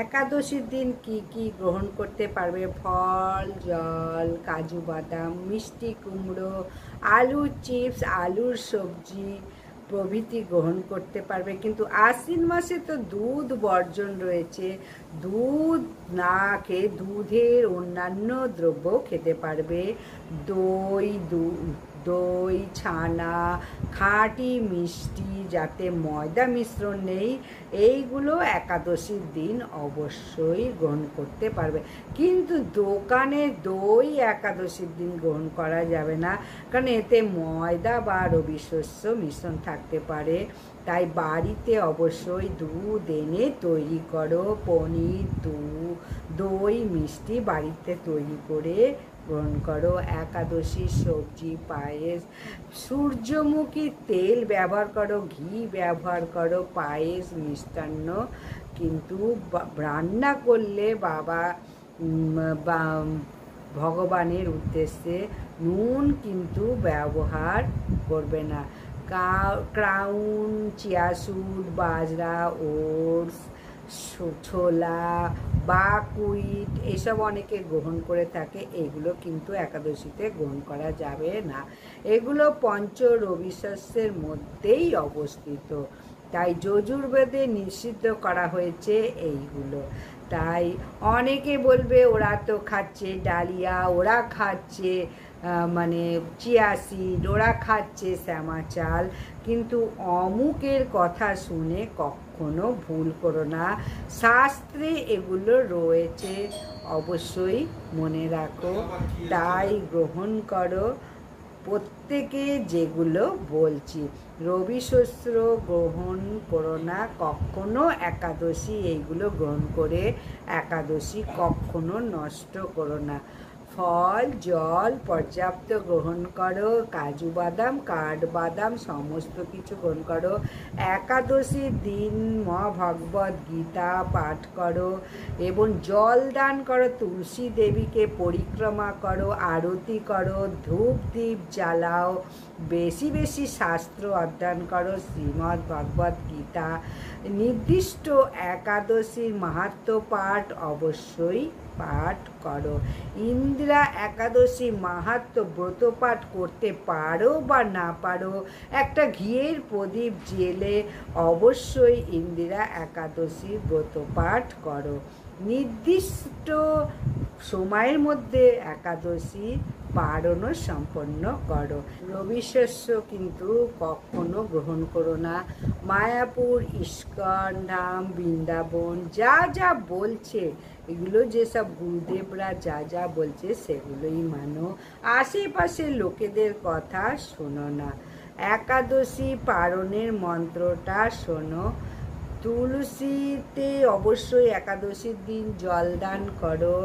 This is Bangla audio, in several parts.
একাদশীর দিন কি কি গ্রহণ করতে পারবে? ফল, জল, কাজু বাদাম, মিষ্টি কুমড়ো, আলুর চিপস, আলুর সবজি প্রভৃতি গ্রহণ করতে পারবে। কিন্তু আশ্বিন মাসে তো দুধ বর্জন রয়েছে। দুধ না খেয়ে দুধের অন্যান্য দ্রব্য খেতে পারবে। দই, দই, ছানা, খাঁটি মিষ্টি যাতে ময়দা মিশ্রণ নেই, এইগুলো একাদশীর দিন অবশ্যই গ্রহণ করতে পারবে। কিন্তু দোকানে দই একাদশীর দিন গ্রহণ করা যাবে না, কারণ এতে ময়দা বা রবি শস্য মিশ্রণ থাকতে পারে। তাই বাড়িতে অবশ্যই দুধ এনে তৈরি করো। পনির, দই, মিষ্টি বাড়িতে তৈরি করে গ্রহণ করো। একাদশী সবজি, পায়েস, সূর্যমুখী তেল ব্যবহার করো, ঘি ব্যবহার করো, পায়েস, মিষ্টান্ন কিন্তু রান্না করলে ভগবানের উদ্দেশ্যে নুন কিন্তু ব্যবহার করবে না। ক্রাউন, চিয়াসুট, বাজরা, ওটস, ছোলা, বাকহুইট এসব অনেকে গ্রহণ করে থাকে। এগুলো কিন্তু একাদশীতে গ্রহণ করা যাবে না। এগুলো পঞ্চ রবি শস্যের মধ্যেই অবস্থিত, তাই যজুর্বেদে নিষিদ্ধ করা হয়েছে এইগুলো। তাই অনেকে বলবে ওরা তো খাচ্ছে ডালিয়া, ওরা খাচ্ছে মানে চিয়া সিড, ওরা খাচ্ছে শ্যামা চাল, কিন্তু অমুকের কথা শুনে কখনো ভুল করো না। শাস্ত্রে এগুলো রয়েছে, অবশ্যই মনে রাখো, তাই গ্রহণ করো প্রত্যেকে যেগুলো বলছি। রবি শস্য গ্রহণ করো না কখনো একাদশী, এইগুলো গ্রহণ করে একাদশী কখনো নষ্ট করো না। ফল, জল পর্যাপ্ত গ্রহণ করো। কাজু বাদাম, কাঠবাদাম সমস্ত কিছু গ্রহণ করো। একাদশীর দিন মহাভাগবত গীতা পাঠ করো এবং জল দান করো। তুলসী দেবীকে পরিক্রমা করো, আরতি করো, ধূপ দ্বীপ জ্বালাও, বেশি বেশি শাস্ত্র অধ্যয়ন করো, শ্রীমদ্ ভগবত গীতা। নির্দিষ্ট একাদশীর মাহাত্ম্য পাঠ অবশ্যই পাঠ করো। ইন্দিরা একাদশী মাহাত্ম্য ব্রত পাঠ করতে পারো বা না পারো, একটা ঘিয়ের প্রদীপ জেলে অবশ্যই ইন্দিরা একাদশী ব্রত পাঠ করো। নির্দিষ্ট সময়ের মধ্যে একাদশী পারণও সম্পন্ন করো। রবি শস্য কিন্তু কখনো গ্রহণ করো না। মায়াপুর, ইস্কন ধাম, বৃন্দাবন যা যা বলছে, এগুলো যেসব গুরুদেবরা যা যা বলছে সেগুলোই মানো, আশেপাশের লোকেদের কথা শোনো না। একাদশী পারণের মন্ত্রটা শোনো। তুলসীতে অবশ্যই একাদশীর দিন জল দান করো।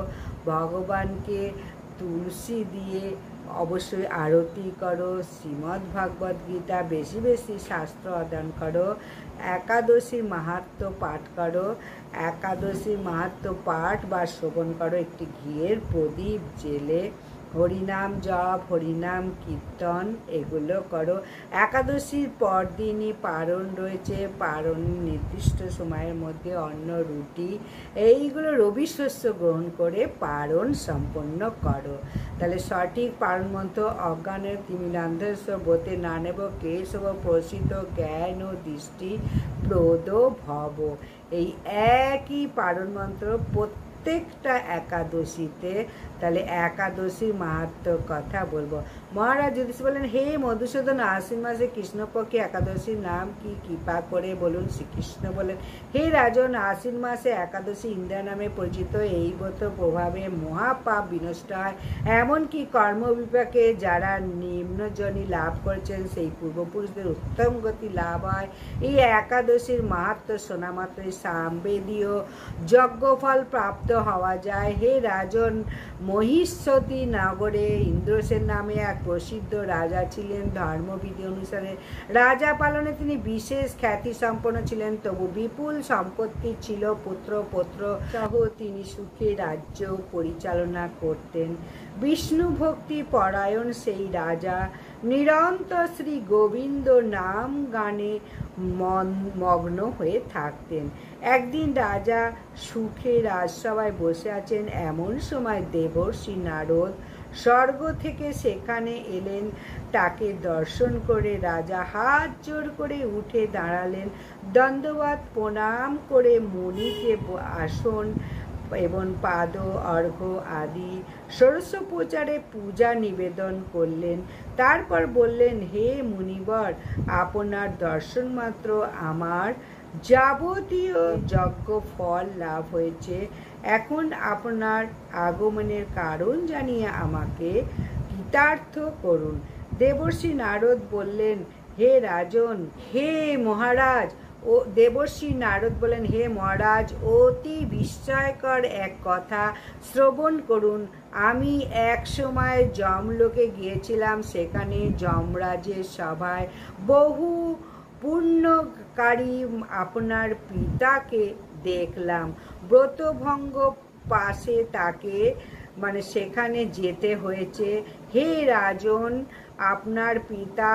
ভগবানকে তুলসী দিয়ে অবশ্যই আরতি করো। শ্রীমদ্ ভাগবত গীতা বেশি বেশি শাস্ত্র অধ্যয়ন করো। একাদশীর মাহাত্ম্য পাঠ করো। একাদশীর মাহাত্ম্য পাঠ বা শ্রবণ করো একটি ঘিয়ের প্রদীপ জেলে। হরিনাম জপ, হরিনাম কীর্তন এগুলো করো। একাদশীর পরদিনই পারণ রয়েছে, পারণ নির্দিষ্ট সময়ের মধ্যে অন্ন, রুটি এইগুলো রবি শস্য গ্রহণ করে পারণ সম্পন্ন করো। তাহলে সঠিক পারণ মন্ত্র: অজ্ঞানের তিমিরান্ধস্য বোতে না নেব কেশব প্রসিদ্ধ জ্ঞান ও দৃষ্টি প্রদ ভব। এই একই পারণ মন্ত্র প্রত্যেকটা একাদশীতে। তাহলে একাদশীর মাহাত্ম্যর কথা বলবো। মহারাজ যুধিষ্ঠির বলেন, হে মধুসূদন, আশ্বিন মাসে কৃষ্ণপক্ষে একাদশীর নাম কি, কৃপা করে বলুন। শ্রীকৃষ্ণ বলেন, হে রাজন, আশ্বিন মাসে একাদশী ইন্দ্রা নামে পরিচিত। এই ব্রত প্রভাবে মহাপাপ বিনষ্ট হয়, এমনকি কর্মবিপাকে যারা নিম্নজনী লাভ করেছেন সেই পূর্বপুরুষদের উত্তম গতি লাভ হয়। এই একাদশীর মাহাত্ম্য শোনা মাত্রই সামবেদীয় যজ্ঞফল প্রাপ্ত হওয়া যায়। হে রাজন, মহিষতী নগরে ইন্দ্রসেন নামে এক প্রসিদ্ধ রাজা ছিলেন। ধর্মবিধি অনুসারে রাজা পালনে তিনি বিশেষ খ্যাতি সম্পন্ন ছিলেন, তবু বিপুল সম্পত্তি ছিল। পুত্র পৌত্র সহ তিনি সুখে রাজ্য পরিচালনা করতেন। বিষ্ণু ভক্তি পরায়ণ সেই রাজা নিরন্তর শ্রী গোবিন্দ নাম গানে মগ্ন হয়ে থাকতেন। একদিন রাজা সুখে রাজসভায় বসে আছেন, এমন সময় দেবর্ষি নারদ স্বর্গ থেকে সেখানে এলেন। তাকে দর্শন করে রাজা হাত জোড় করে উঠে দাঁড়ালেন, দণ্ডবত প্রণাম করে মুনিকে আসন এবং পাদ অর্ঘ্য আদি ষোড়শোপচারে পূজা নিবেদন করলেন। তারপর বললেন, হে মুনিবর, আপনার দর্শন মাত্র আমার যাবতীয় যজ্ঞ ফল লাভ হয়েছে। এখন আপনার আগমনের কারণ জানিয়ে আমাকে কৃতার্থ করুন। দেবর্ষি নারদ বললেন, হে রাজন, হে মহারাজ। ও দেবর্ষি নারদ বলেন, হে মহারাজ, অতি বিস্ময়কর এক কথা শ্রবণ করুন। আমি এক সময় যমলোকে গিয়েছিলাম। সেখানে যমরাজের সভায় বহু পুণ্যকারী আপনার পিতাকে দেখলাম। ব্রতভঙ্গ পাশে তাকে সেখানে যেতে হয়েছে। হে রাজন, আপনার পিতা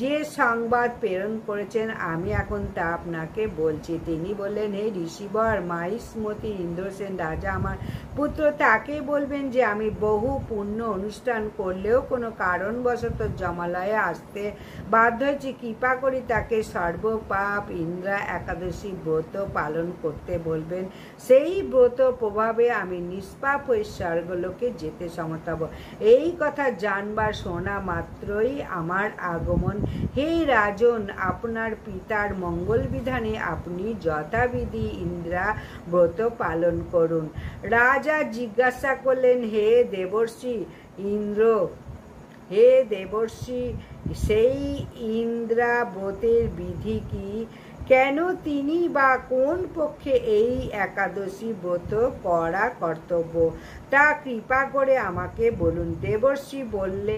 যে সংবাদ প্রেরণ করেছেন আমি এখন তা আপনাকে বলছি। তিনি বললেন, হে ঋষিবর, মাহিষ্মতি ইন্দ্রসেন রাজা আমার পুত্র, তাকে বলবেন যে আমি বহু পুণ্য অনুষ্ঠান করলেও কোনো কারণবশত যমালয়ে আসতে বাধ্য হয়েছি। কৃপা করি তাকে সর্বপাপ ইন্দ্রা একাদশী ব্রত পালন করতে বলবেন। সেই ব্রত প্রভাবে আমি নিষ্পাপ হয়ে স্বর্গলোকে যেতে সমর্থ হব। এই কথা জানবার শোনা মাত্রই আমার আগমন। হে রাজন, আপনার পিতার মঙ্গল বিধানে আপনি যথাবিধি ইন্দ্রা ব্রত পালন করুন। রাজা জিজ্ঞাসা করলেন, হে দেবর্ষি ইন্দ্র, হে দেবর্ষি, সেই ইন্দ্রা ব্রতের বিধি কি? কেন তিনি বা কোন পক্ষে এই একাদশী ব্রত করা কর্তব্য, তা কৃপা করে আমাকে বলুন। দেবর্ষি বললেন,